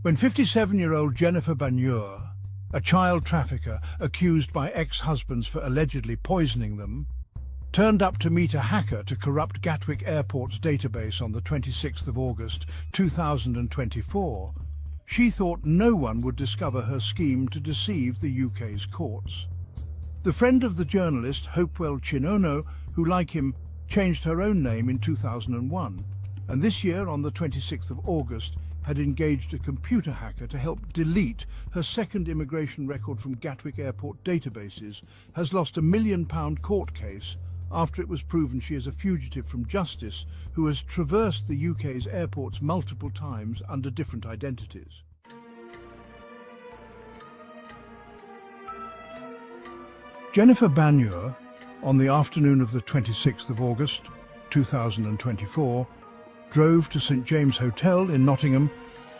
When 57-year-old Jennifer Banyur, a child trafficker accused by ex-husbands for allegedly poisoning them, turned up to meet a hacker to corrupt Gatwick Airport's database on the 26th of August 2024, she thought no one would discover her scheme to deceive the UK's courts. The friend of the journalist, Hopewell Chinono, who, like him, changed her own name in 2001, and this year, on the 26th of August, had engaged a computer hacker to help delete her second immigration record from Gatwick Airport databases, has lost a £1 million court case after it was proven she is a fugitive from justice who has traversed the UK's airports multiple times under different identities. Jennifer Banyur, on the afternoon of the 26th of August 2024, drove to St James Hotel in Nottingham,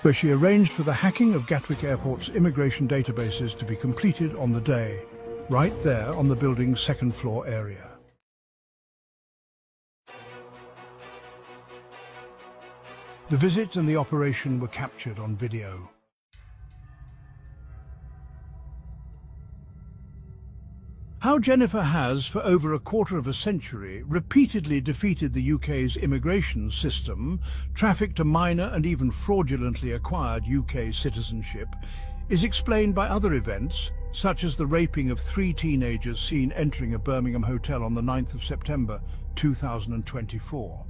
where she arranged for the hacking of Gatwick Airport's immigration databases to be completed on the day, right there on the building's second floor area. The visit and the operation were captured on video. How Jennifer has, for over a quarter of a century, repeatedly defeated the UK's immigration system, trafficked a minor and even fraudulently acquired UK citizenship, is explained by other events, such as the raping of 3 teenagers seen entering a Birmingham hotel on the 9th of September 2024.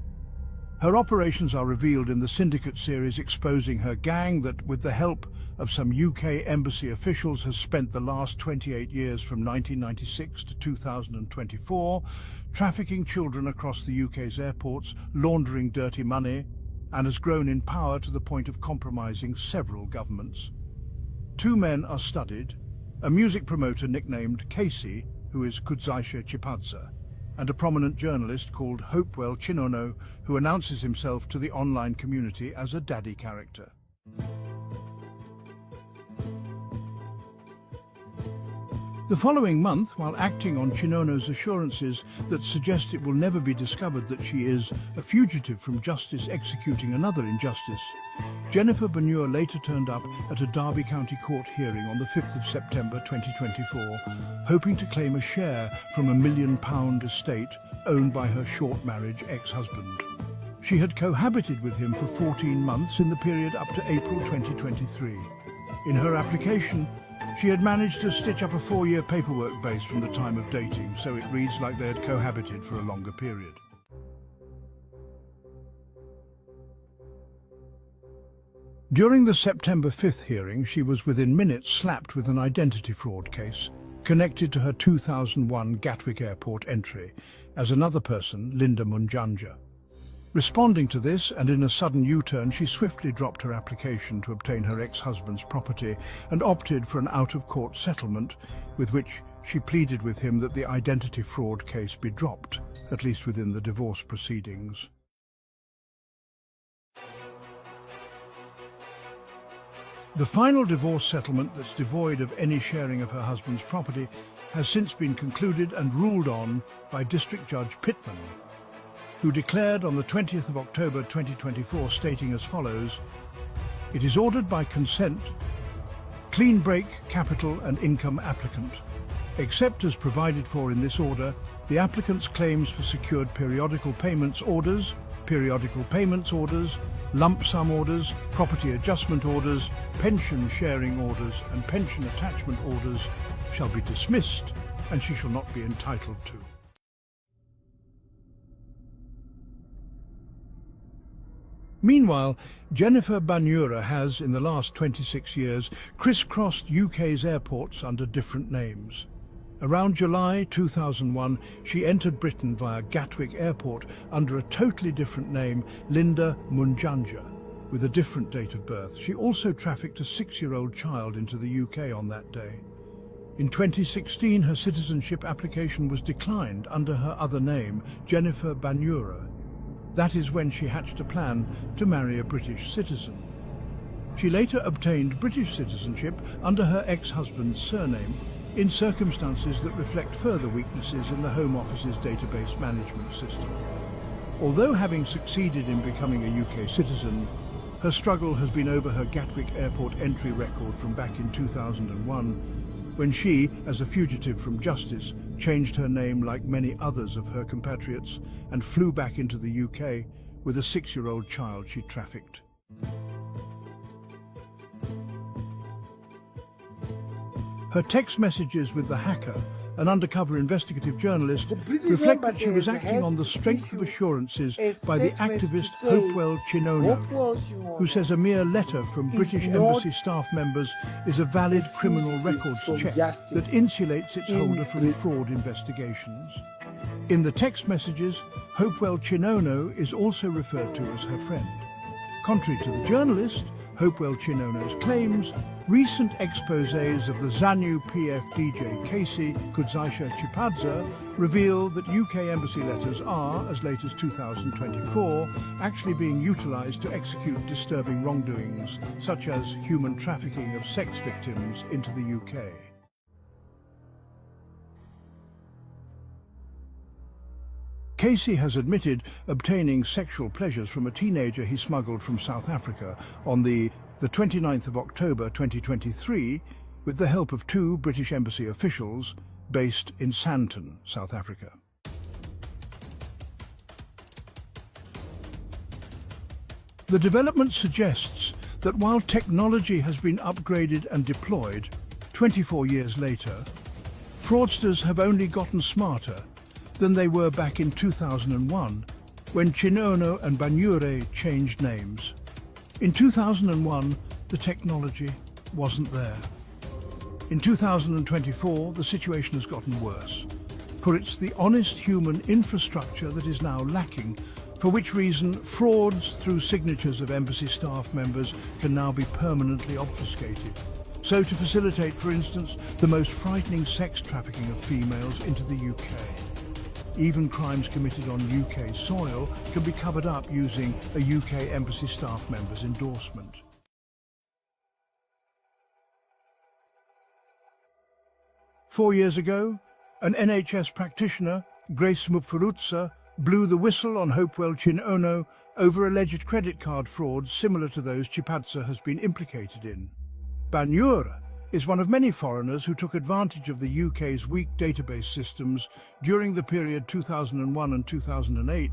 Her operations are revealed in the Syndicate series, exposing her gang that, with the help of some UK embassy officials, has spent the last 28 years from 1996 to 2024 trafficking children across the UK's airports, laundering dirty money, and has grown in power to the point of compromising several governments. 2 men are studied, a music promoter nicknamed Casey, who is Kudzaisha Chipadza, and a prominent journalist called Hopewell Chinono, who announces himself to the online community as a daddy character. The following month, while acting on Chinono's assurances that suggest it will never be discovered that she is a fugitive from justice executing another injustice, Jennifer Banyur later turned up at a Derby County Court hearing on the 5th of September 2024, hoping to claim a share from a £1 million estate owned by her short marriage ex-husband. She had cohabited with him for 14 months in the period up to April 2023. In her application, she had managed to stitch up a 4-year paperwork base from the time of dating, so it reads like they had cohabited for a longer period. During the September 5th hearing, she was within minutes slapped with an identity fraud case connected to her 2001 Gatwick Airport entry as another person, Linda Munjanja. Responding to this, and in a sudden U-turn, she swiftly dropped her application to obtain her ex-husband's property and opted for an out-of-court settlement with which she pleaded with him that the identity fraud case be dropped, at least within the divorce proceedings. The final divorce settlement that's devoid of any sharing of her husband's property has since been concluded and ruled on by District Judge Pittman, who declared on the 20th of October 2024, stating as follows: "It is ordered by consent, clean break, capital and income applicant. Except as provided for in this order, the applicant's claims for secured periodical payments orders, lump sum orders, property adjustment orders, pension sharing orders and pension attachment orders shall be dismissed, and she shall not be entitled to." Meanwhile, Jennifer Banyur has, in the last 26 years, crisscrossed UK's airports under different names. Around July 2001, she entered Britain via Gatwick Airport under a totally different name, Linda Munjanja, with a different date of birth. She also trafficked a 6-year-old child into the UK on that day. In 2016, her citizenship application was declined under her other name, Jennifer Banyur. That is when she hatched a plan to marry a British citizen. She later obtained British citizenship under her ex-husband's surname, in circumstances that reflect further weaknesses in the Home Office's database management system. Although having succeeded in becoming a UK citizen, Her struggle has been over her Gatwick airport entry record from back in 2001, when she, as a fugitive from justice, changed her name like many others of her compatriots and flew back into the UK with a 6-year-old child she trafficked. Her text messages with the hacker, an undercover investigative journalist, reflect that she was acting on the strength of assurances by the activist HOPEWELL who says a mere letter from British Embassy staff members is a valid criminal records check that insulates its holder from fraud investigations. In the text messages, HOPEWELL is also referred to as her friend. Contrary to the journalist, HOPEWELL claims, recent exposés of the ZANU PF DJ Casey Kudzaisha Chipadza reveal that UK embassy letters are, as late as 2024, actually being utilised to execute disturbing wrongdoings, such as human trafficking of sex victims into the UK. Casey has admitted obtaining sexual pleasures from a teenager he smuggled from South Africa on the 29th of October 2023 with the help of 2 British Embassy officials based in Sandton, South Africa. The development suggests that while technology has been upgraded and deployed 24 years later, fraudsters have only gotten smarter than they were back in 2001, when Chinono and Banyure changed names. In 2001, the technology wasn't there. In 2024, the situation has gotten worse, for it's the honest human infrastructure that is now lacking, for which reason frauds through signatures of embassy staff members can now be permanently obfuscated. So to facilitate, for instance, the most frightening sex trafficking of females into the UK. Even crimes committed on UK soil can be covered up using a UK embassy staff member's endorsement. Four years ago, an NHS practitioner, Grace Mupfurutsa, blew the whistle on HOPEWELL over alleged credit card frauds similar to those Chipadza has been implicated in. Banyura is one of many foreigners who took advantage of the UK's weak database systems during the period 2001 and 2008,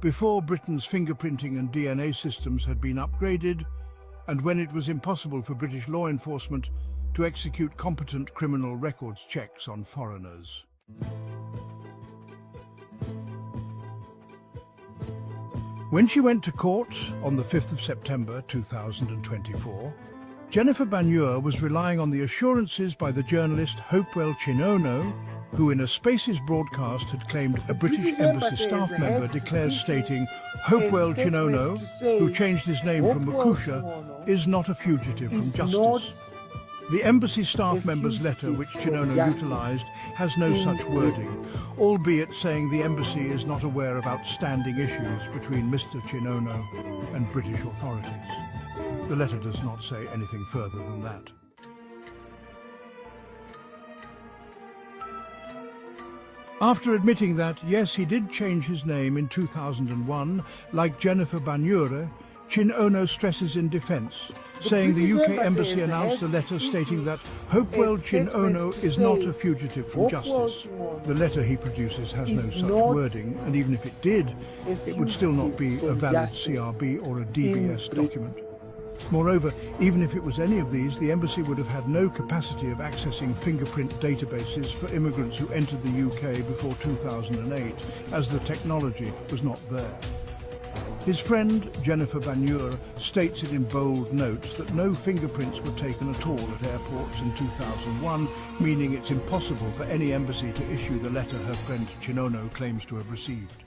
before Britain's fingerprinting and DNA systems had been upgraded, and when it was impossible for British law enforcement to execute competent criminal records checks on foreigners. When she went to court on the 5th of September 2024, Jennifer Banyure was relying on the assurances by the journalist HOPEWELL, who in a Spaces broadcast had claimed a British Embassy staff member declares stating, HOPEWELL, who changed his name from Makusha, is not a fugitive from justice. The Embassy staff member's letter, which Chinono utilised, has no such wording, albeit saying the Embassy is not aware of outstanding issues between Mr. Chinono and British authorities. The letter does not say anything further than that. After admitting that, yes, he did change his name in 2001, like Jennifer Banyure, Chinono stresses in defence, saying the UK Embassy announced a letter stating that HOPEWELL is not a fugitive from justice. The letter he produces has no such wording, and even if it did, it would still not be a valid CRB or a DBS document. Moreover, even if it was any of these, the Embassy would have had no capacity of accessing fingerprint databases for immigrants who entered the UK before 2008, as the technology was not there. His friend, Jennifer Banyure, states it in bold notes that no fingerprints were taken at all at airports in 2001, meaning it's impossible for any embassy to issue the letter her friend Chinono claims to have received.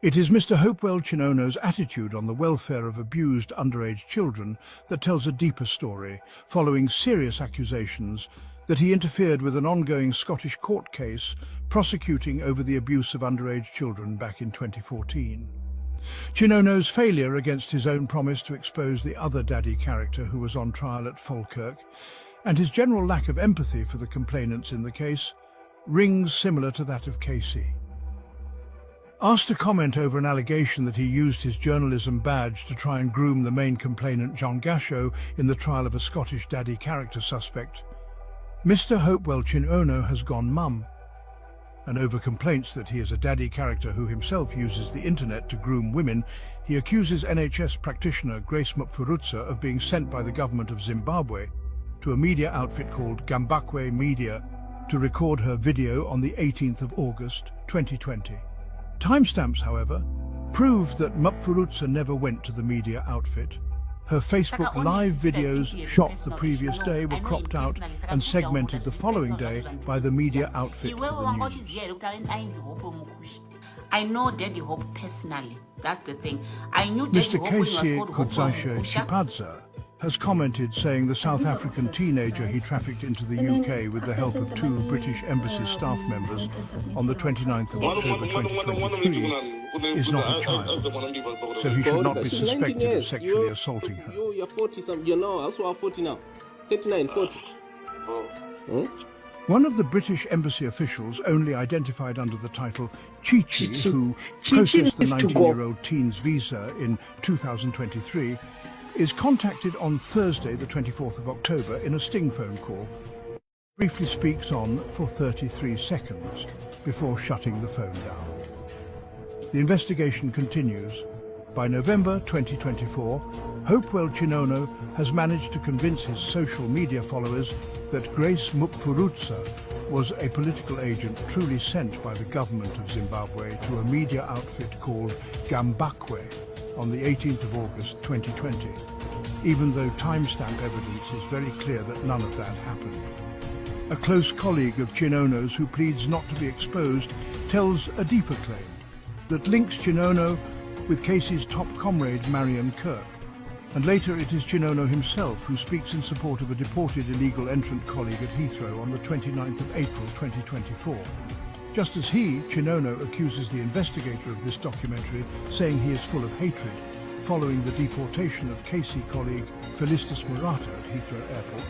It is Mr. HOPEWELL Chinono's attitude on the welfare of abused underage children that tells a deeper story, following serious accusations that he interfered with an ongoing Scottish court case prosecuting over the abuse of underage children back in 2014. Chinono's failure against his own promise to expose the other daddy character who was on trial at Falkirk, and his general lack of empathy for the complainants in the case, rings similar to that of Casey. Asked to comment over an allegation that he used his journalism badge to try and groom the main complainant John Gasho in the trial of a Scottish daddy character suspect, Mr. Hopewell Chinono has gone mum. And over complaints that he is a daddy character who himself uses the internet to groom women, he accuses NHS practitioner Grace Mupfurutsa of being sent by the government of Zimbabwe to a media outfit called Gambakwe Media to record her video on the 18th of August 2020. Timestamps, however, prove that Mupfurutsa never went to the media outfit. Her Facebook live videos shot the previous day were cropped out and segmented the following day by the media outfit for the news. I know Daddy Hope personally. That's the thing. I knew Daddy Hope when he was called Chipadza has commented, saying the South African teenager he trafficked into the UK with the help of 2 British Embassy staff members on the 29th of October 2023 is not a child, so he should not be suspected of sexually assaulting her. You're 40-something. You're now also 40 now. 39, 40. One of the British Embassy officials, only identified under the title Chichi, who processed the 19-year-old teen's visa in 2023, is contacted on Thursday, the 24th of October, in a sting phone call. Briefly speaks on for 33 seconds before shutting the phone down. The investigation continues. By November 2024, Hopewell Chinono has managed to convince his social media followers that Grace Mupfurutsa was a political agent truly sent by the government of Zimbabwe to a media outfit called Gambakwe on the 18th of August 2020, even though timestamp evidence is very clear that none of that happened. A close colleague of Chinono's, who pleads not to be exposed, tells a deeper claim that links Chinono with Casey's top comrade Marion Kirk. And later it is Chinono himself who speaks in support of a deported illegal entrant colleague at Heathrow on the 29th of April 2024. Just as he, Chinono, accuses the investigator of this documentary, saying he is full of hatred, following the deportation of Casey colleague Felicitas Murata at Heathrow Airport.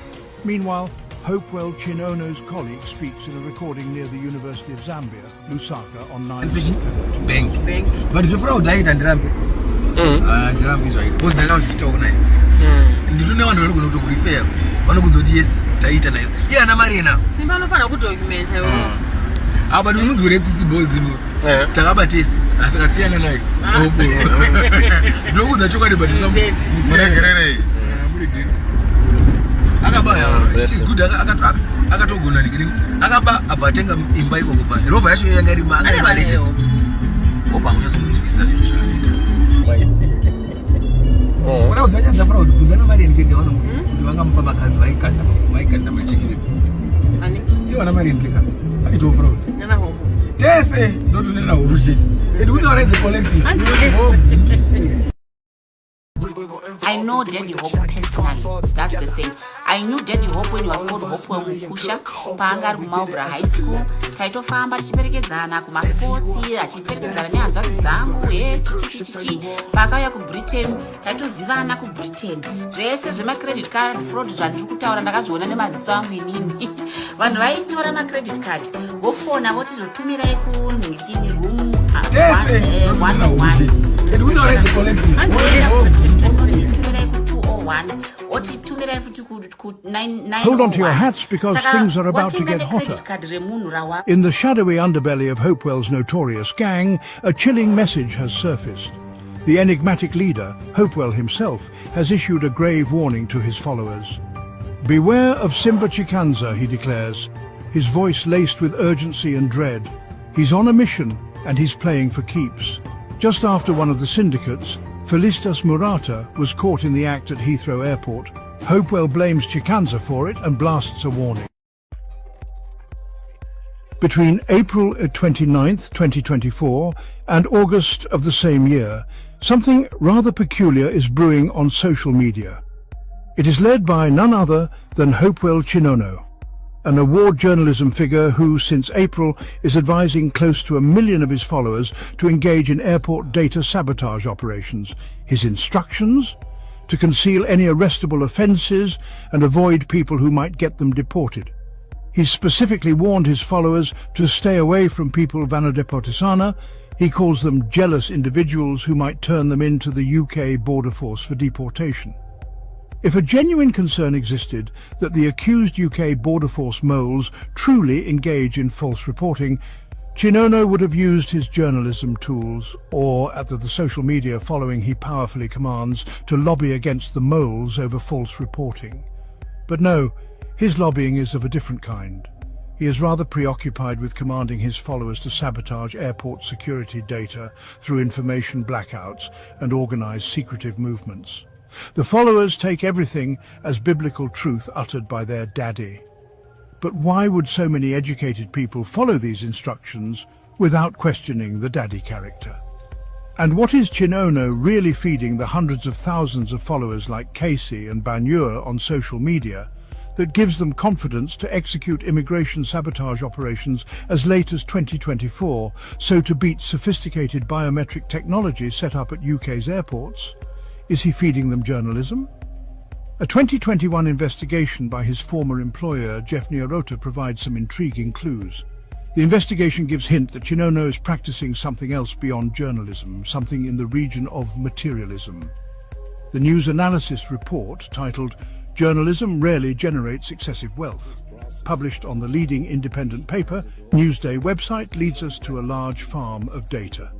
Meanwhile, Hopewell Chinono's colleague speaks in a recording near the University of Zambia, Lusaka, on 9 September. Bank. But the fraud died and Ramp. Ramp is right. What's the last stone? Did you know what we're going to repair? One of the yes, Taita. Yeah, na Marina. Simba no fana kudocument. But we must read this Bozimo. Tagabatis, as I see an night. Oh, no, the chocolate, but it's good. I got to go and Agaba Abatenga in Bible. Rover actually and my latest. Oh, when I was a fraud, the Marian big on to Agamba and my can number chicken is. You are a Marian kicker. I do fraud. Yes, don't know it. It would always a collective. I know Daddy Hope personally. That's the thing. I knew Daddy Hope when he was called Hopewell Mukusha, Pangar Kumaubra High School, Taito Famba Chiperegezana, Kuma Sports, Chiperegezana, Zangu, Pakaya ku Britain, Taito Zivana ku Britain. Dress is my credit card fraud Zantukuta and Agazona Mazang in one right to a credit card. Go for now, what is the 2 in room? It would always a collective. Hold on to your hats, because things are about to get hotter. In the shadowy underbelly of Hopewell's notorious gang, a chilling message has surfaced. The enigmatic leader, Hopewell himself, has issued a grave warning to his followers. Beware of Simba Chikanza, he declares, his voice laced with urgency and dread. He's on a mission, and he's playing for keeps. Just after one of the syndicates, Felicitas Murata, was caught in the act at Heathrow Airport, Hopewell blames Chikanza for it and blasts a warning. Between April 29th, 2024 and August of the same year, something rather peculiar is brewing on social media. It is led by none other than Hopewell Chinono, an award journalism figure who, since April, is advising close to 1 million of his followers to engage in airport data sabotage operations. His instructions? To conceal any arrestable offences and avoid people who might get them deported. He specifically warned his followers to stay away from people vanadeportisana He calls them jealous individuals who might turn them into the UK border force for deportation. If a genuine concern existed that the accused UK border force moles truly engage in false reporting, Chinono would have used his journalism tools, or at the social media following he powerfully commands, to lobby against the moles over false reporting. But no, his lobbying is of a different kind. He is rather preoccupied with commanding his followers to sabotage airport security data through information blackouts and organize secretive movements. The followers take everything as biblical truth uttered by their daddy. But why would so many educated people follow these instructions without questioning the daddy character? And what is Chinono really feeding the hundreds of thousands of followers like Casey and Banyur on social media that gives them confidence to execute immigration sabotage operations as late as 2024, so to beat sophisticated biometric technology set up at UK's airports? Is he feeding them journalism? A 2021 investigation by his former employer, Jeff Niarota, provides some intriguing clues. The investigation gives hint that Chinono is practicing something else beyond journalism, something in the region of materialism. The news analysis report, titled "Journalism Rarely Generates Excessive Wealth," published on the leading independent paper, Newsday website, leads us to a large farm of data.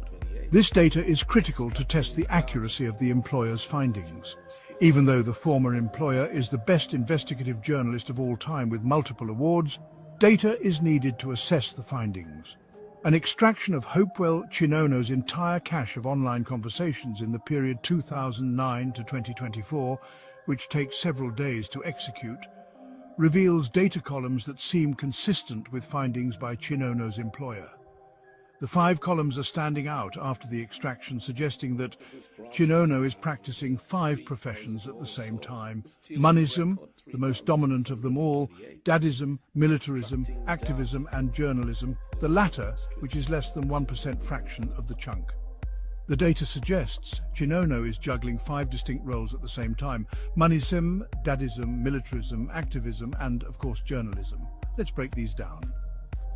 This data is critical to test the accuracy of the employer's findings. Even though the former employer is the best investigative journalist of all time with multiple awards, data is needed to assess the findings. An extraction of Hopewell Chinono's entire cache of online conversations in the period 2009 to 2024, which takes several days to execute, reveals data columns that seem consistent with findings by Chinono's employer. The 5 columns are standing out after the extraction, suggesting that Chinono is practicing 5 professions at the same time: moneysm, the most dominant of them all, dadism, militarism, activism and journalism, the latter, which is less than 1% fraction of the chunk. The data suggests Chinono is juggling 5 distinct roles at the same time: moneysm, dadism, militarism, activism and, of course, journalism. Let's break these down.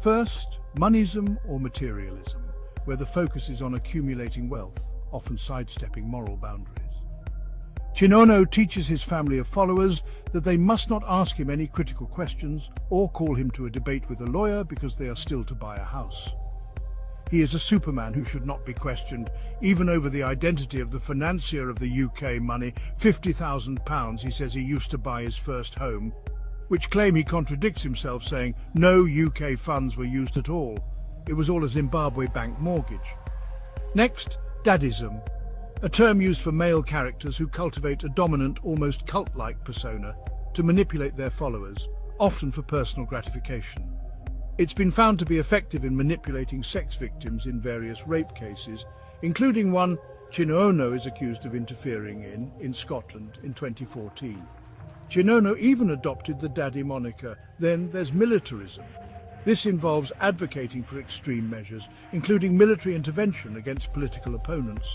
First, moneysm or materialism, where the focus is on accumulating wealth, often sidestepping moral boundaries. Chinono teaches his family of followers that they must not ask him any critical questions or call him to a debate with a lawyer because they are still to buy a house. He is a superman who should not be questioned, even over the identity of the financier of the UK money, £50,000 he says he used to buy his first home, which claim he contradicts himself, saying no UK funds were used at all. It was all a Zimbabwe bank mortgage. Next, dadism, a term used for male characters who cultivate a dominant, almost cult-like persona to manipulate their followers, often for personal gratification. It's been found to be effective in manipulating sex victims in various rape cases, including one Chinono is accused of interfering in Scotland in 2014. Chinono even adopted the daddy moniker. Then there's militarism. This involves advocating for extreme measures, including military intervention against political opponents.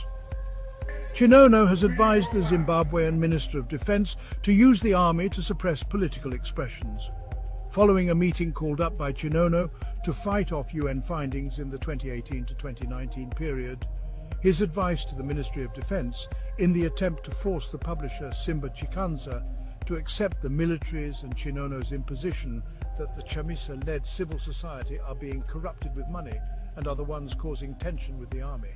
Chinono has advised the Zimbabwean Minister of Defense to use the army to suppress political expressions. Following a meeting called up by Chinono to fight off UN findings in the 2018 to 2019 period, his advice to the Ministry of Defense, in the attempt to force the publisher Simba Chikanza to accept the military's and Chinono's imposition that the CHAMISA-led civil society are being corrupted with money and are the ones causing tension with the army.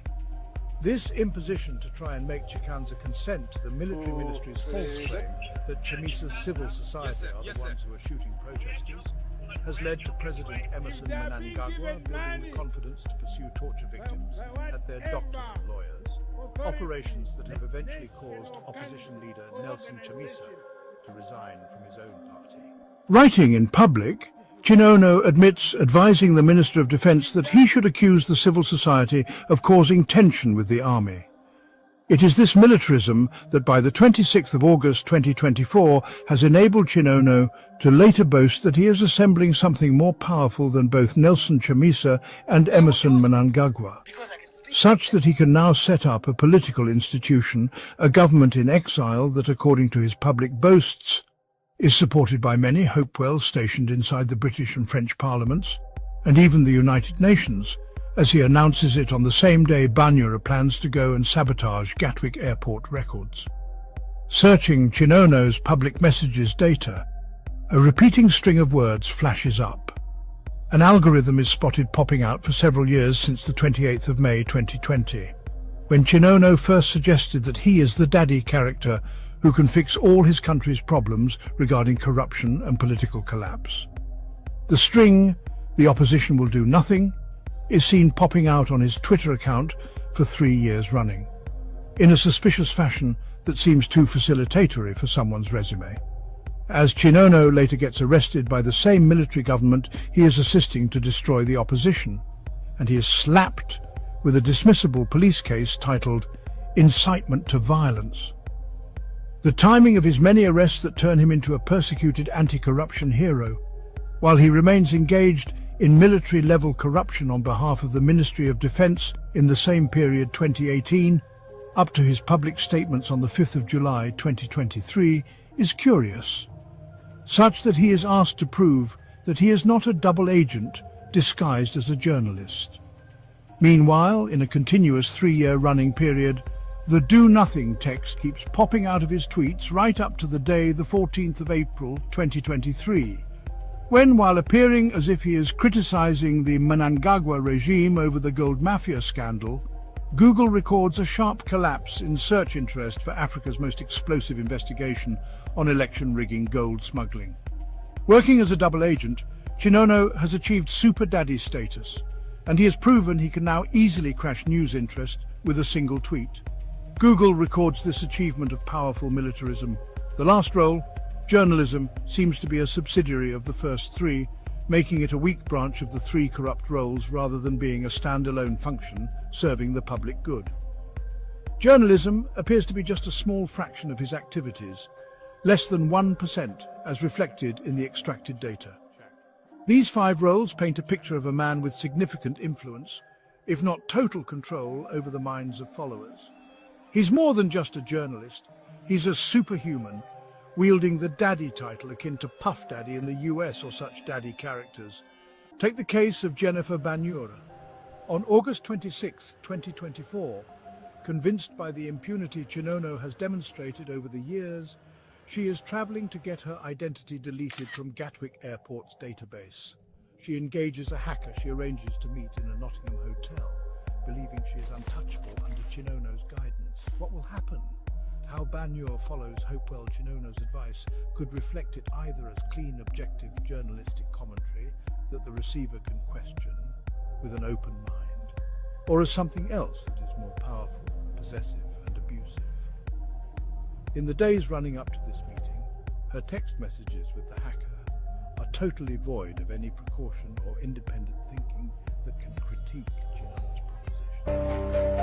This imposition to try and make Chikanza consent to the military ministry's false claim that CHAMISA's civil society are the ones who are shooting protesters has led to President Emerson Mnangagwa building the confidence to pursue torture victims at their doctors and lawyers, operations that have eventually caused opposition leader Nelson Chamisa to resign from his own party. Writing in public, Chinono admits advising the Minister of Defense that he should accuse the civil society of causing tension with the army. It is this militarism that by the 26th of August 2024 has enabled Chinono to later boast that he is assembling something more powerful than both Nelson Chamisa and Emerson Mnangagwa, such that he can now set up a political institution, a government in exile that, according to his public boasts, is supported by many Hopewells stationed inside the British and French parliaments, and even the United Nations, as he announces it on the same day Banyura plans to go and sabotage Gatwick airport records. Searching Chinono's public messages data, a repeating string of words flashes up. An algorithm is spotted popping out for several years since the 28th of May 2020, when Chinono first suggested that he is the daddy character who can fix all his country's problems regarding corruption and political collapse. The string, "The opposition will do nothing," is seen popping out on his Twitter account for 3 years running, in a suspicious fashion that seems too facilitatory for someone's resume. As Chinono later gets arrested by the same military government he is assisting to destroy the opposition, and he is slapped with a dismissible police case titled "Incitement to Violence." The timing of his many arrests that turn him into a persecuted anti-corruption hero, while he remains engaged in military-level corruption on behalf of the Ministry of Defense in the same period 2018, up to his public statements on the 5th of July 2023, is curious, such that he is asked to prove that he is not a double agent disguised as a journalist. Meanwhile, in a continuous 3-year running period, the "do nothing" text keeps popping out of his tweets right up to the day, the 14th of April 2023, when, while appearing as if he is criticizing the Mnangagwa regime over the gold mafia scandal, Google records a sharp collapse in search interest for Africa's most explosive investigation on election rigging gold smuggling. Working as a double agent, Chinono has achieved super daddy status, and he has proven he can now easily crash news interest with a single tweet. Google records this achievement of powerful militarism. The last role, journalism, seems to be a subsidiary of the first 3, making it a weak branch of the 3 corrupt roles rather than being a standalone function serving the public good. Journalism appears to be just a small fraction of his activities, less than 1% as reflected in the extracted data. These 5 roles paint a picture of a man with significant influence, if not total control over the minds of followers. He's more than just a journalist, he's a superhuman, wielding the daddy title akin to Puff Daddy in the US or such daddy characters. Take the case of Jennifer Banyura. On August 26, 2024, convinced by the impunity Chinono has demonstrated over the years, she is traveling to get her identity deleted from Gatwick Airport's database. She engages a hacker she arranges to meet in a Nottingham hotel, believing she is untouchable under Chinono's guidance. What will happen? How Banyura follows Hopewell Chinono's advice could reflect it either as clean, objective journalistic commentary that the receiver can question with an open mind, or as something else that is more powerful, possessive and abusive. In the days running up to this meeting, her text messages with the hacker are totally void of any precaution or independent thinking that can critique Chinono's proposition.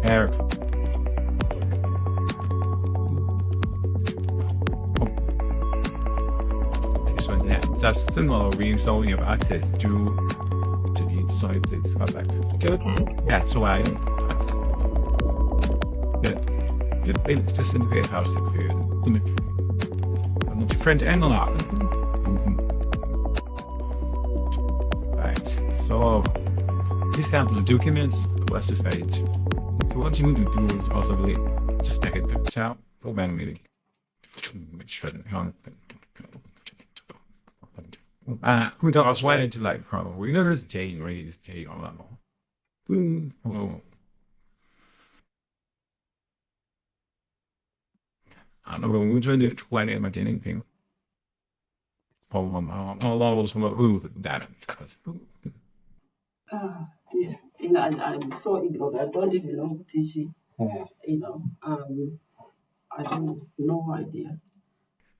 Eric. So that's similar rezoning of access to the sites. It's not like good. That's why it's just in the house if you friend and a lot. Right. So these kind of documents classified. So what you need to do is possibly just take it to chat for one meeting. Who does why into like probably there's Jane raised Jane on that one. I don't know, we're trying to explain it about anything. Problem, a lot of some rules that yeah, you know, I'm so ignorant. I don't even know who teaching. You know, I have no idea.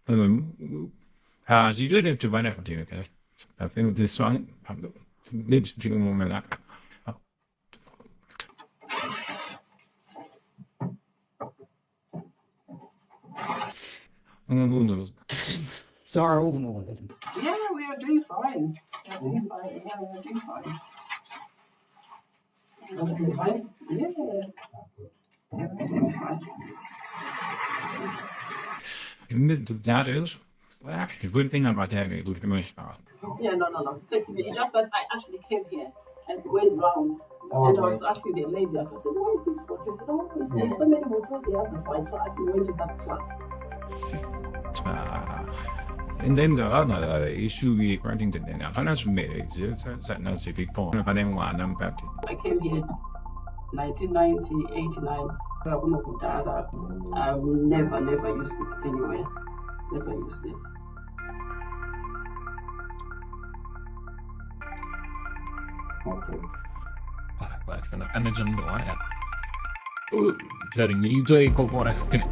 You don't have to run everything, okay? I think this one, needs to do more than that. Sorry. Yeah, we are doing fine. Yeah, we are doing fine. Everything fine? Yeah. Everything fine. That is, the good thing about that is the most fast. Yeah, no. It's just that I actually came here and went round. And I was asking the lady, I said, why is this hotel? I said, oh, there's so many hotels the other side, so I went to that class. And then the other issue we granting the then financial marriage is that not a big point. But then one impacted. I came here 1990, 89. I've never used it anywhere. Never used it. Okay. Like an imagine like letting you do what I think.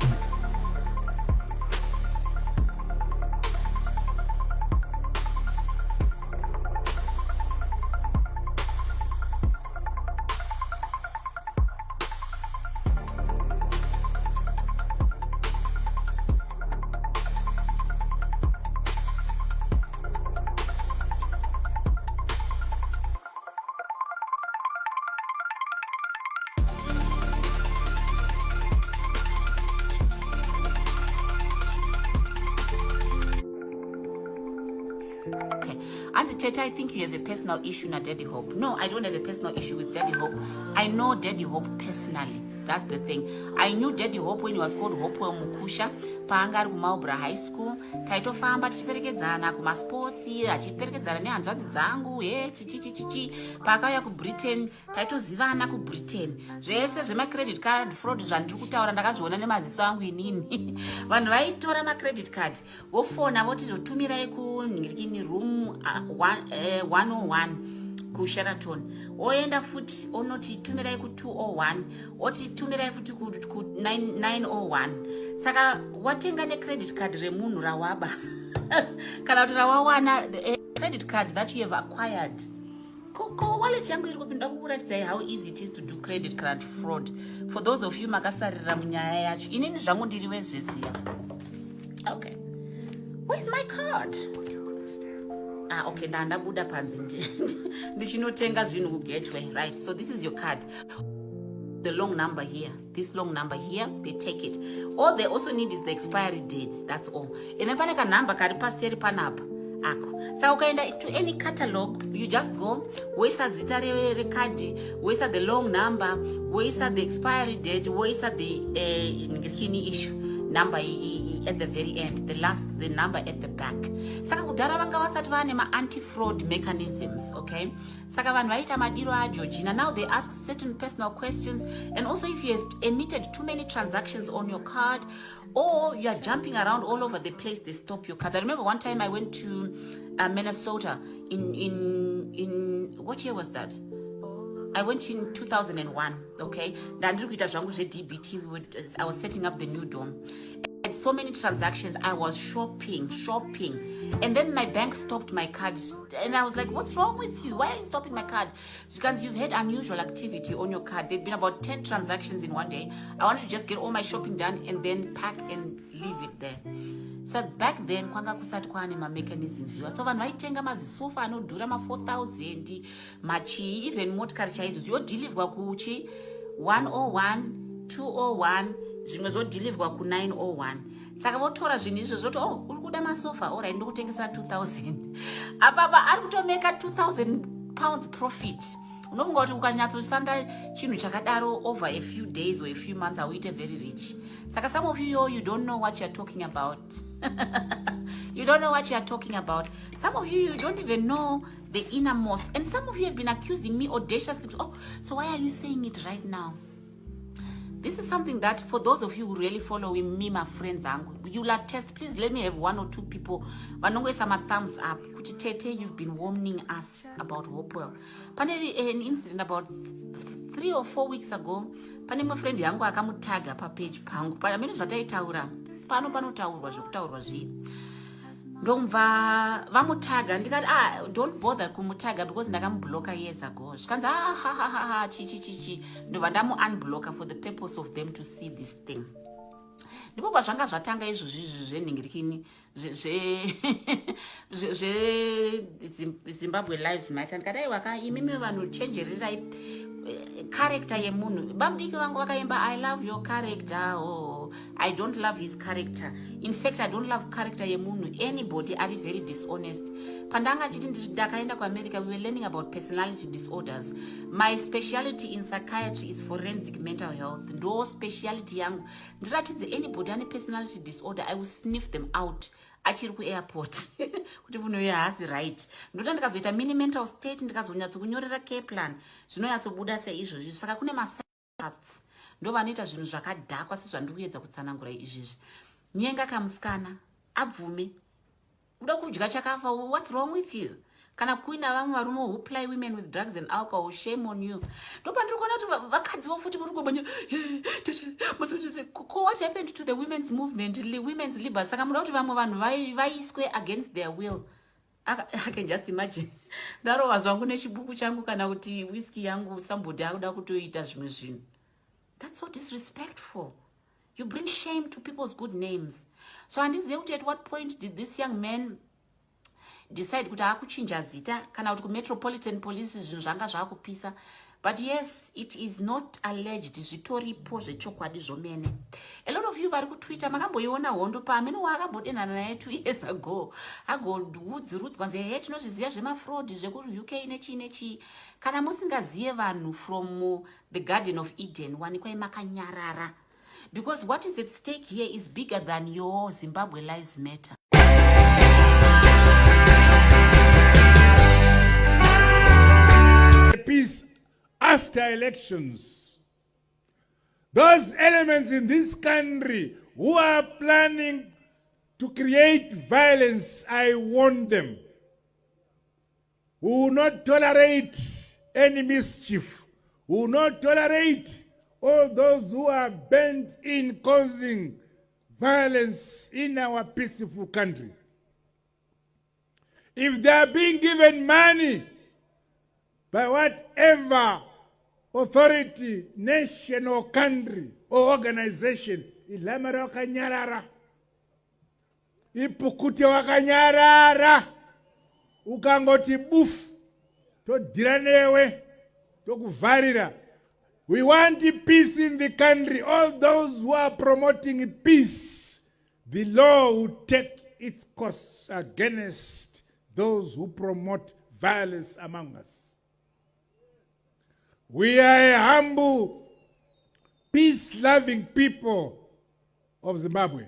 I think you have a personal issue with Daddy Hope. No, I don't have a personal issue with Daddy Hope. I know Daddy Hope personally. That's the thing. I knew Daddy Hope when he was called HOPEWELL Mukusha. Paangari kuMaubra High School. Taitofamba tichiperekedzana kumasports, achiperekedzana nehanzvadzi dzangu, chichi. Paakauya kuBritain, taitozivana kuBritain. Zvese zvemacredit card fraud zvandiri kutaura ndakazviona nemaziso angu inini. Vanhu vaitora macredit card, vofona voti totumirai kunhirikini room 101 kuSheraton. Oenda futi onoti tumirai ku201, oti tumirai futi ku901. Saka watenga necredit card remunhu rawaba. Kana kuti rawawana credit card that you have acquired. Ko wallet yangu iri kupinda kukuratidzai how easy it is to do credit card fraud. For those of you makasarira munyaya yacho, inini zvangu ndiri wezviziya. Okay. Where's my card? Okay, ndandabuda panze ndichinotenga zvinhu kuGateway, right? So this is your card. The long number here, this long number here, they take it. All they also need is the expiry date, that's all. And then pane kanamba kari paseri panapa ako. So ukaenda to any catalog, you just go, woisa zita rekadi, woisa the long number, woisa the expiry date, woisa the issue number at the very end, the number at the back. Saka kudhara vanga vasati vane anti-fraud mechanisms, okay? Saka vanhu vaita madiro ajojina. Now they ask certain personal questions, and also if you have emitted too many transactions on your card, or you are jumping around all over the place, they stop your cards. I remember one time I went to Minnesota in what year was that? I went in 2001, okay? I was setting up the new dorm. had so many transactions. I was shopping. And then my bank stopped my card. And I was like, what's wrong with you? Why are you stopping my card? Because you've had unusual activity on your card. There've been about 10 transactions in one day. I wanted to just get all my shopping done and then pack and leave it there. So back then, kwanga kusati kwane ma mechanisms. So vanhu vaitenga mazisofa anodhura ma 4,000, machi, even motikari chaidzo. Yodhilivwa kuchi 101, 201, zvimwe zvodhilivwa ku 901. Saka votora zvinhu izvo zvoti, oh, uri kuda masofa, all right, ndokutengesera 2,000. Apapa ari kutomeka 2,000 pounds profit. Unofunga kuti ukanyatsosanda chinhu chakadaro over a few days or a few months auite very rich. Saka some of you don't know what you're talking about. You don't know what you're talking about. Some of you don't even know the innermost. And some of you have been accusing me audaciously. Oh, so why are you saying it right now? This is something that for those of you who really follow me, my friends, you'll attest. Please let me have 1 or 2 people. Wanongwe sama thumbs up. Kuti Tete, you've been warning us about Hopewell. Pane an incident about 3 or 4 weeks ago. Pane my friend yangu akamutaga pa page pangu. Pana minu zvataitaura. Panotaurwa zvokutaurwa zvi. Ndomva vamutaga ndikati don't bother kumutaga because ndakamublocker years ago. Zvikanzi chi ndobva ndamu unblocker for the purpose of them to see this thing. Ndipo pazvanga zvatanga izvozvi zvenhingirikini Zimbabwe Lives Matter ndikati aiwa imimi vanhu chenjererai character yemunhu. Bamudiki vangu vakaimba I love your character. Oh, I don't love his character. In fact, I don't love character yemunhu. Anybody are very dishonest. Pandanga chiti ndakaenda kuAmerica, we were learning about personality disorders. My specialty in psychiatry is forensic mental health. Ndo specialty yangu. Ndiratidze anybody ane personality disorder, I will sniff them out. Achiri kuairport kuti munhu uyu haasi right. Ndoda ndikazoita mini mental state ndikazonyatso kunyorera care plan zvinoyatsobuda seizvozvi. Saka kune masats ndo vanoita zvinhu zvakadhakwa sezvandiri kuedza kutsanangura izvizvi. Nyenga kamusikana abvume uda kudya chakafa. What's wrong with you? Kana kuina vamwe varume who ply women with drugs and alcohol, shame on you. Ndopandiri kuona kuti vakadzi vofuti muri kubanya what happened to the women's movement, women's liberty. Saka muda kuti vamwe vanhu vaiswe against their will. I can just imagine. Ndarova zvangu nechibuku changu kana kuti whiskey yangu somebody akuda kutoita zvimwe zvinhu. That's so disrespectful. You bring shame to people's good names. So handizive kuti at what point did this young man decide kuti akuchinja zita kana kuti kumetropolitan police zvinhu zvanga zvakupisa. But yes, it is not alleged. Zvitoripo zvechokwadi zvomene. A lot of you vari kutwitter makamboiona hondo pamene wakabodenana naye 2 years ago. Agoudzurudzwa nze he tinozviziva zvemafraud zvekuri UK nechi. Kana musingazive vanhu from the Garden of Eden wanikwai makanyarara. Because what is at stake here is bigger than your Zimbabwe Lives Matter. Peace after elections. Those elements in this country who are planning to create violence, I warn them, who will not tolerate any mischief, who will not tolerate all those who are bent in causing violence in our peaceful country. If they are being given money by whatever authority, nation or country or organization, ilamara wakanyarara, ipukute wakanyarara, ukangoti buf, todhira newe, tokuvarira. We want peace in the country. All those who are promoting peace, the law will take its course against those who promote violence among us. We are a humble, peace-loving people of Zimbabwe.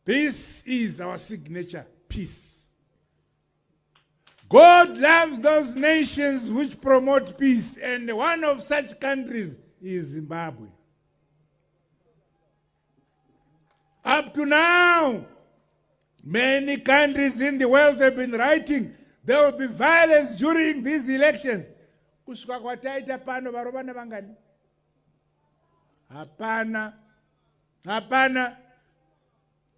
This is our signature, peace. God loves those nations which promote peace, and one of such countries is Zimbabwe. Up to now, many countries in the world have been writing there will be violence during these elections. Kushuka kwataita pano varobana vangani? Hapana.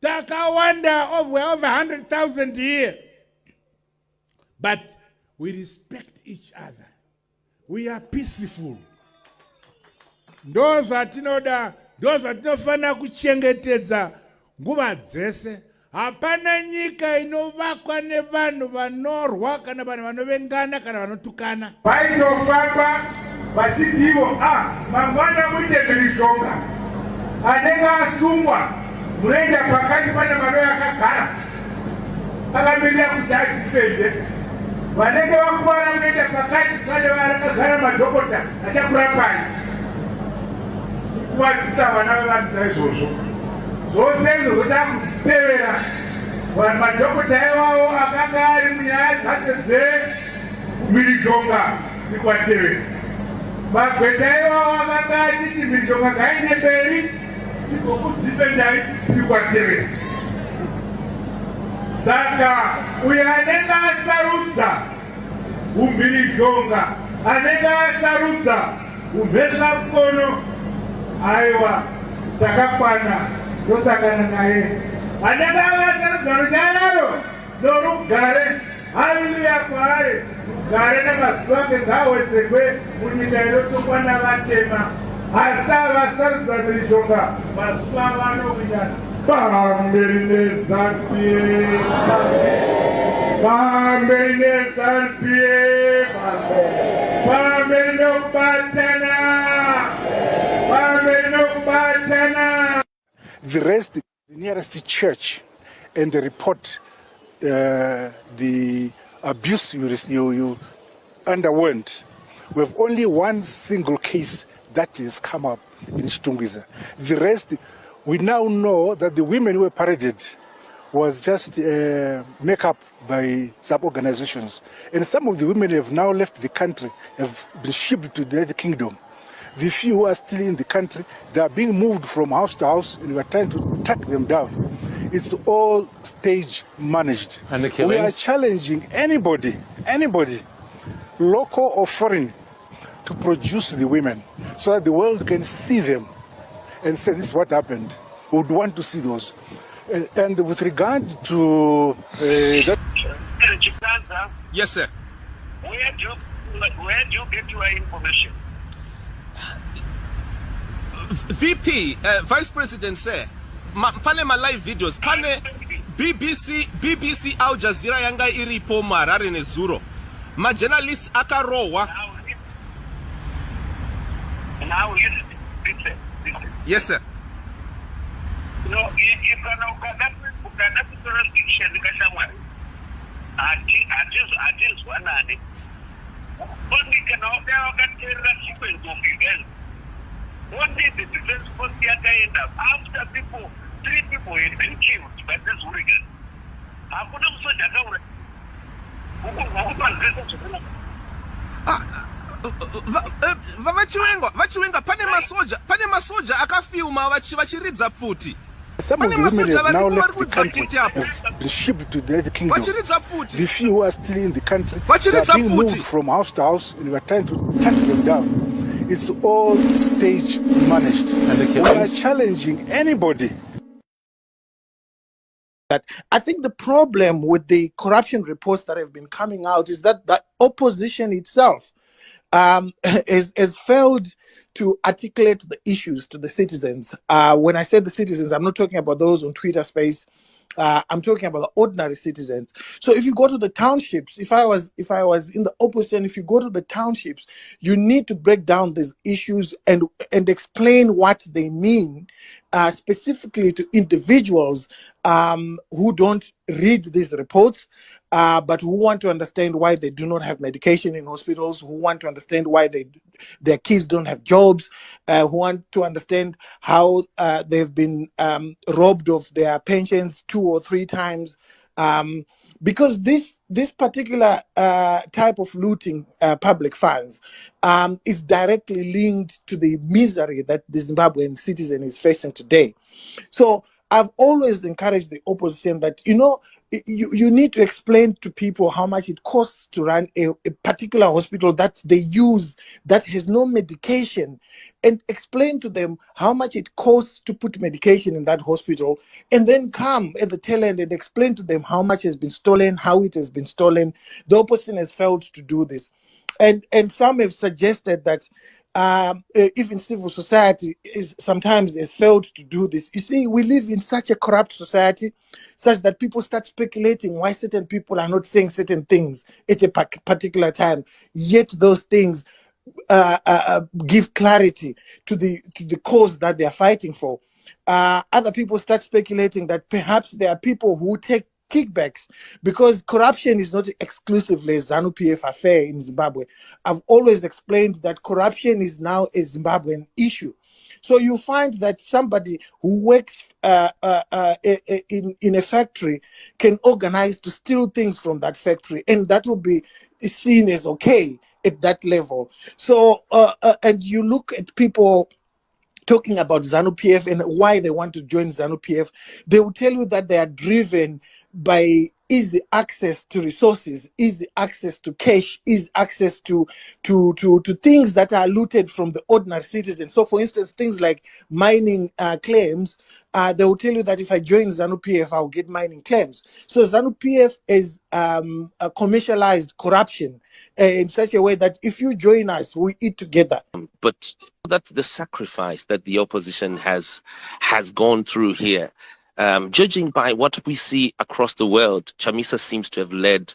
Takawanda over 100,000 here. But we respect each other. We are peaceful. Those vatinofana kuchengetedza nguva dzese. Hapana nyika inovakwa nevanhu vanorwa kana vanhu vanovengana kana vanotukana. Vaitofamba vachiti ivo mangwana muite mhirizhonga anenge asungwa munoenda pakati pane mano yakagara akamirira kuti azvipedze. Vanenge vakuvara munoenda pakati pane vakagara madhokota achakurapai kuvadzisa vana vevanhu saizvozvo. Zvose izvo zvotapevera madhokota iwavo akanga ari munyaya dzacho dzemhirizhonga dzikwatevera. Magweta iwavo akanga achiti mhirizhonga ngaende mberi tigokudzipendai tikwatevera. Saka uyo anenge asarudza umhirizhonga, anenge asarudza umhezvamukono, aiwa takakwana tosangana naye. Anenge asarudza runyararo norugare, haleluya kwaari, rugare namazuva ake ngawedzerwe munyika inotongwa navatema. Asi avasarudza mhirizhonga mazuva avanowinya pamberi nezanupie, pamberi nezanupie, pamberi nokubatana, pamberi nokubatana. The rest, the nearest church, and they report the abuse you underwent. We have only one single case that has come up in Chitungwiza. The rest, we now know that the women who were paraded was just make up by some organizations. And some of the women have now left the country, have been shipped to the United Kingdom. The few who are still in the country, they are being moved from house to house, and we are trying to track them down. It's all stage managed. And the killings? We are challenging anybody, local or foreign, to produce the women so that the world can see them and say this is what happened. We would want to see those. And with regard to that... Yes, sir. Where do you get your information? VP, Vice President, sir. Pane ma live videos. Pane BBC Al Jazeera yanga iripo Harare nezuro. Ma journalists akarowa. Now listen. Yes, sir. No, if ukadapi jurisdiction kashamwa. Atis wanani. Only can one day the defense force end up after 3 people had been killed by this hooligan. Hakuna msoja kaure. Vachiwenga pane masoja akafilma vachiridza futi. Some of the women have now left the country, have been shipped to the United Kingdom. The few who are still in the country, they are being moved from house to house, and we are trying to track them down. It's all stage managed. And the killings? We are challenging anybody. I think the problem with the corruption reports that have been coming out is that the opposition itself has failed to articulate the issues to the citizens. When I say the citizens, I'm not talking about those on Twitter space. I'm talking about the ordinary citizens. So if you go to the townships, if I was in the opposition, if you go to the townships, you need to break down these issues and explain what they mean, specifically to individuals who don't read these reports, but who want to understand why they do not have medication in hospitals, who want to understand why their kids don't have jobs, who want to understand how they've been robbed of their pensions 2 or 3 times. Because this particular type of looting public funds is directly linked to the misery that the Zimbabwean citizen is facing today. So I've always encouraged the opposition that, you need to explain to people how much it costs to run a particular hospital that they use that has no medication, and explain to them how much it costs to put medication in that hospital, and then come at the tail end and explain to them how much has been stolen, how it has been stolen. The opposition has failed to do this. And some have suggested that even civil society sometimes has failed to do this. You see, we live in such a corrupt society, such that people start speculating why certain people are not saying certain things at a particular time, yet those things give clarity to the cause that they are fighting for. Other people start speculating that perhaps there are people who take kickbacks, because corruption is not exclusively a ZANU-PF affair in Zimbabwe. I've always explained that corruption is now a Zimbabwean issue. So you find that somebody who works in a factory can organize to steal things from that factory, and that will be seen as okay at that level. So, and you look at people talking about ZANU-PF and why they want to join ZANU-PF, they will tell you that they are driven by easy access to resources, easy access to cash, easy access to things that are looted from the ordinary citizen. So, for instance, things like mining claims, they will tell you that if I join ZANU-PF, I'll get mining claims. So ZANU-PF is commercialized corruption in such a way that if you join us, we eat together. But that's the sacrifice that the opposition has gone through here. Judging by what we see across the world, CHAMISA seems to have led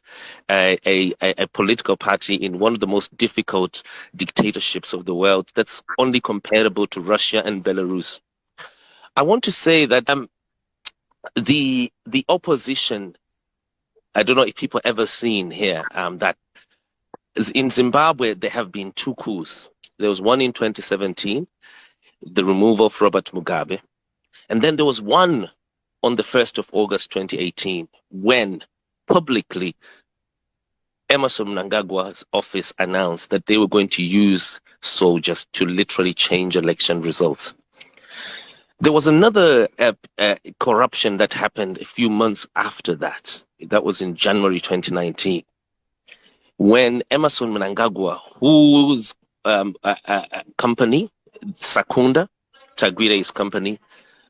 a political party in one of the most difficult dictatorships of the world that's only comparable to Russia and Belarus. I want to say that the opposition, I don't know if people ever seen here, that in Zimbabwe there have been two coups. There was one in 2017, the removal of Robert Mugabe, and then there was one on the 1st of August 2018, when publicly Emmerson Mnangagwa's office announced that they were going to use soldiers to literally change election results. There was another corruption that happened a few months after that. That was in January 2019, when Emmerson Mnangagwa, whose company, Sakunda, Tagwire's company,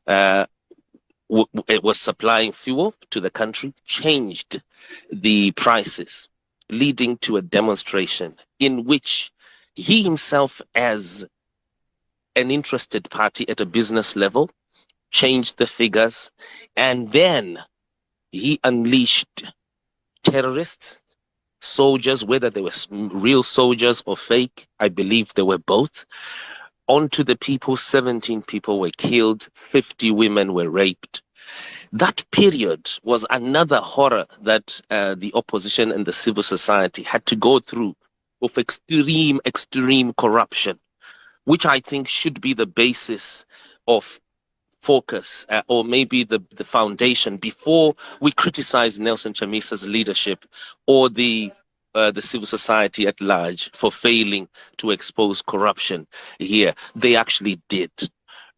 it was supplying fuel to the country, changed the prices, leading to a demonstration in which he himself, as an interested party at a business level, changed the figures, and then he unleashed terrorists, soldiers, whether they were real soldiers or fake, I believe they were both, onto the people. 17 people were killed, 50 women were raped. That period was another horror that the opposition and the civil society had to go through, of extreme corruption, which I think should be the basis of focus, or maybe the foundation, before we criticize Nelson Chamisa's leadership or the civil society at large for failing to expose corruption here. They actually did.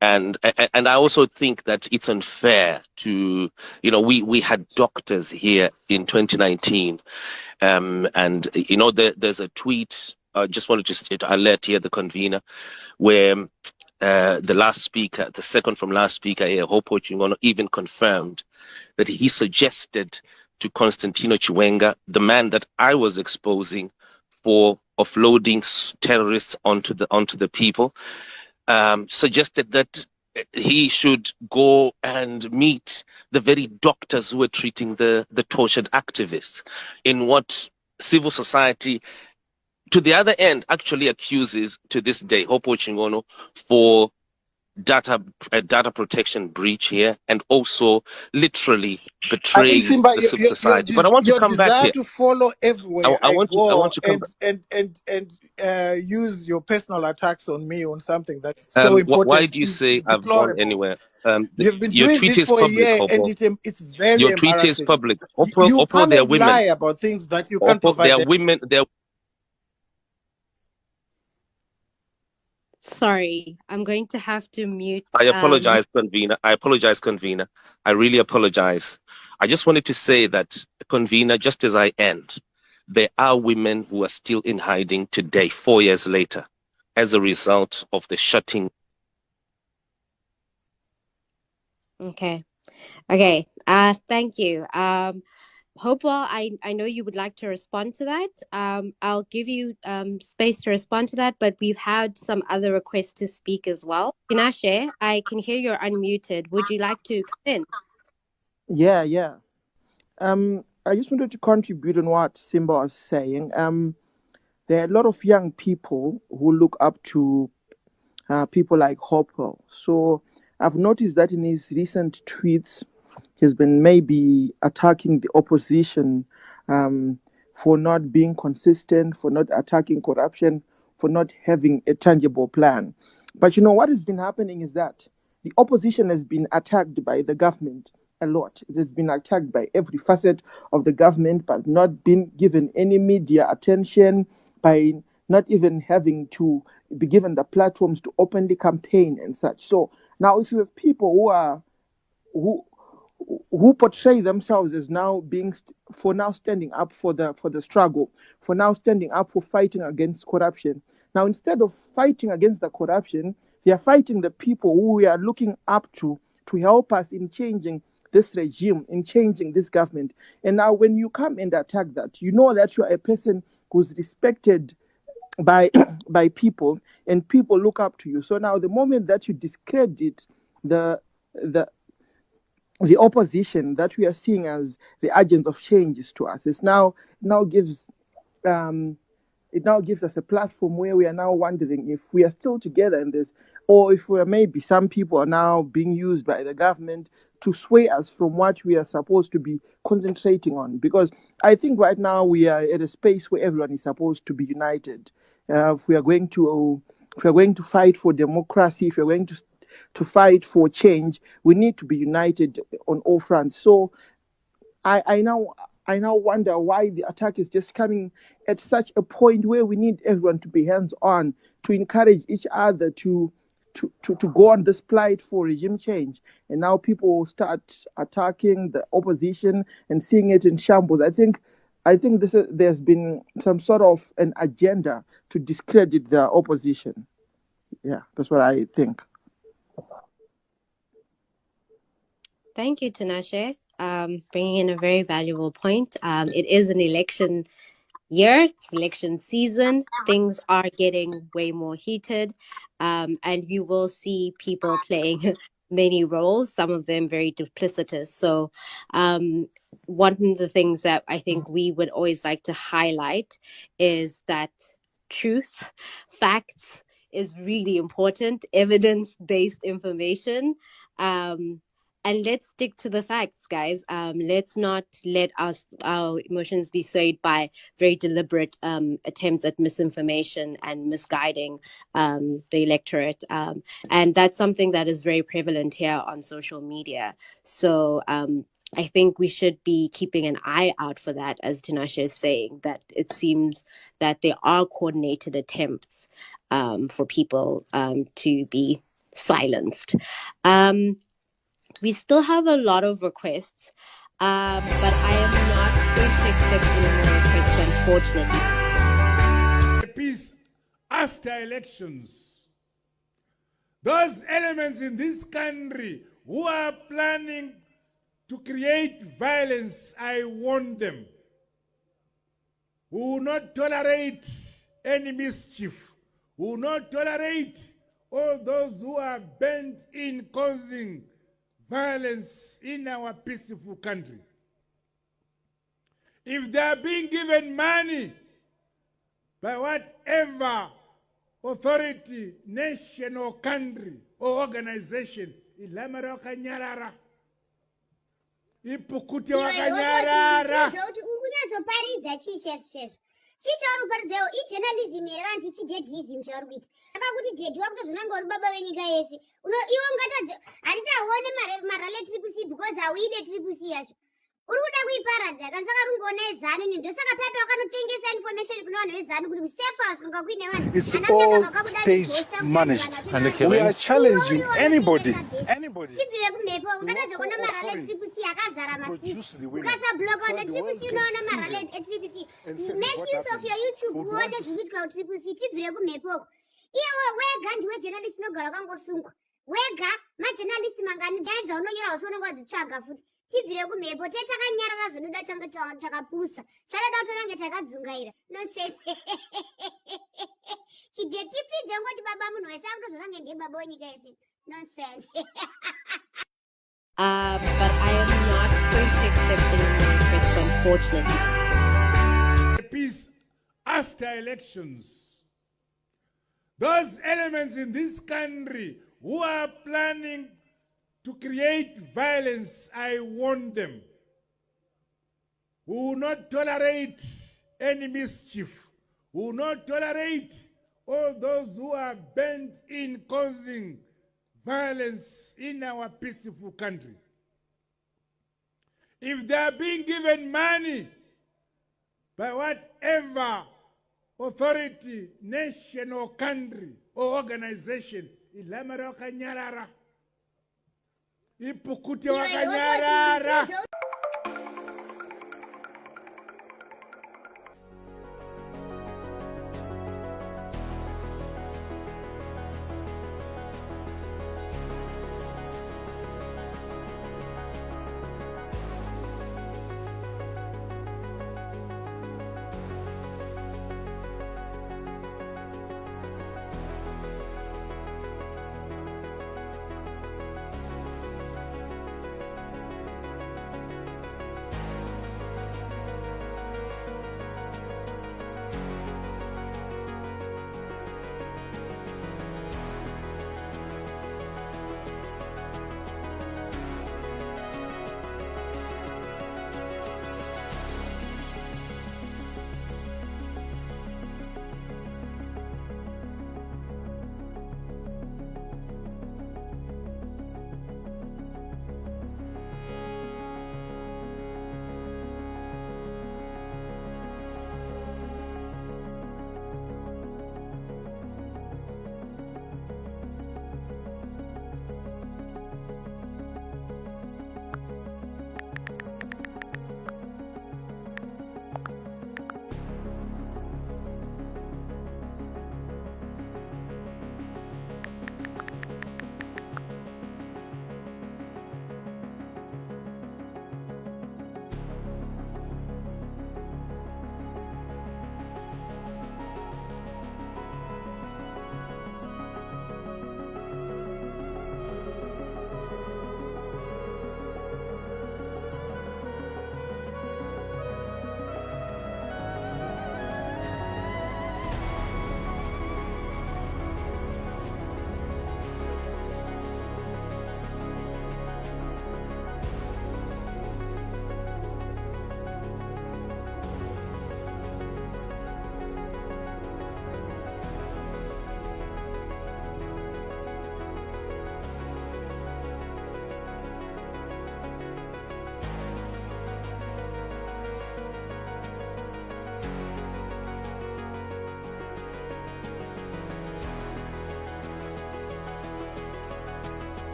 And I also think that it's unfair to, we had doctors here in 2019, and there's a tweet. I just wanted to alert here the convener, where the last speaker, the second from last speaker here, HOPEWELL, even confirmed that he suggested to Constantino Chiwenga, the man that I was exposing for offloading terrorists onto the people, suggested that he should go and meet the very doctors who were treating the tortured activists, in what civil society, to the other end, actually accuses to this day HOPEWELL for data protection breach here, and also literally betraying the civil society. But I want to come back here. To follow everywhere I want to come back. Use your personal attacks on me on something that's so important. Why do you say I've gone anywhere? You've been your doing tweet this is for public, a year, Hopo. and it's very your tweet embarrassing. Is public. You come there are and women. lie about things that you can't provide. There are women. Sorry, I'm going to have to mute. I apologize, convener. I apologize, convener. I really apologize. I just wanted to say that, convener, just as I end, there are women who are still in hiding today, 4 years later, as a result of the shutting. Okay. Thank you. Hopewell, I know you would like to respond to that. I'll give you space to respond to that, but we've had some other requests to speak as well. Tinashe, I can hear you're unmuted. Would you like to come in? Yeah. I just wanted to contribute on what Simba was saying. There are a lot of young people who look up to people like Hopewell. So I've noticed that in his recent tweets, he's been maybe attacking the opposition for not being consistent, for not attacking corruption, for not having a tangible plan. But what has been happening is that the opposition has been attacked by the government a lot. It has been attacked by every facet of the government, but not been given any media attention, by not even having to be given the platforms to openly campaign and such. So now if you have people who portray themselves as now standing up for the struggle, for now standing up for fighting against corruption. Now, instead of fighting against the corruption, they are fighting the people who we are looking up to help us in changing this regime, in changing this government. And now when you come and attack that, you know that you are a person who's respected by people, and people look up to you. So now the moment that you discredit the opposition that we are seeing as the agents of changes to us, it now gives us a platform where we are now wondering if we are still together in this, or if maybe some people are now being used by the government to sway us from what we are supposed to be concentrating on. Because I think right now we are at a space where everyone is supposed to be united. If we are going to fight for democracy, if we are going to fight for change, we need to be united on all fronts. So I now wonder why the attack is just coming at such a point where we need everyone to be hands-on, to encourage each other to go on this plight for regime change. And now people start attacking the opposition and seeing it in shambles. I think there's been some sort of an agenda to discredit the opposition. Yeah, that's what I think. Thank you, Tinashe. Bringing in a very valuable point. It is an election year, it's election season. Things are getting way more heated, and you will see people playing many roles, some of them very duplicitous. So one of the things that I think we would always like to highlight is that truth, facts is really important, evidence-based information. And let's stick to the facts, guys. Let's not let our emotions be swayed by very deliberate attempts at misinformation and misguiding the electorate. And that's something that is very prevalent here on social media. So I think we should be keeping an eye out for that, as Tinashe is saying, that it seems that there are coordinated attempts for people to be silenced. We still have a lot of requests, but I am not going to expect any more requests, unfortunately. Peace after elections. Those elements in this country who are planning to create violence, I warn them. We will not tolerate any mischief. We will not tolerate all those who are bent in causing violence in our peaceful country. If they are being given money by whatever authority, nation or country or organization, ilamara wakanyarara, ipukute wakanyarara. Chichauri paridzewo ijournalism here vantu chidedhism chauri kuita akakuti dedi wakuti zvinanga uri baba venyika yese iwe ungatadze handiti auone mara letriple C because hauide triple C yacho uri kuda kuiparadza kana saka rungoona ezanu ni ndosaka papa wakanotengesa information kuna vanhu vezanu kuti safe house kunga kuine vanhu It's all stage managed. And the We are killings. challenging anybody. chibvire kumhepo ungatadza kuona marale triple C akazara masisi ukasabloka una triple C unoona marale etriple C. Make use of your YouTube uone zvinoitwa kutriple C chibvire kumhepoko. Iwe wega ndiwe journalist unogara wakangosungwa wega majournalist mangani dzaidza unonyora usi unenge wadzitsvaga futi chibvire kumhepo tetakanyarara zvinoda tanga takapusa sarada utonange takadzungaira nosese chidetipidze ngoti baba munhu wese akutozvonange ndiye baba wenyika yese nonsense. But I am not going to accept any more threats, unfortunately. Peace after elections. Those elements in this country who are planning to create violence, I warn them. We will not tolerate any mischief. We will not tolerate all those who are bent in causing violence in our peaceful country. If they are being given money by whatever authority, nation or country or organization, ilamara wakanyarara, ipukute wakanyarara.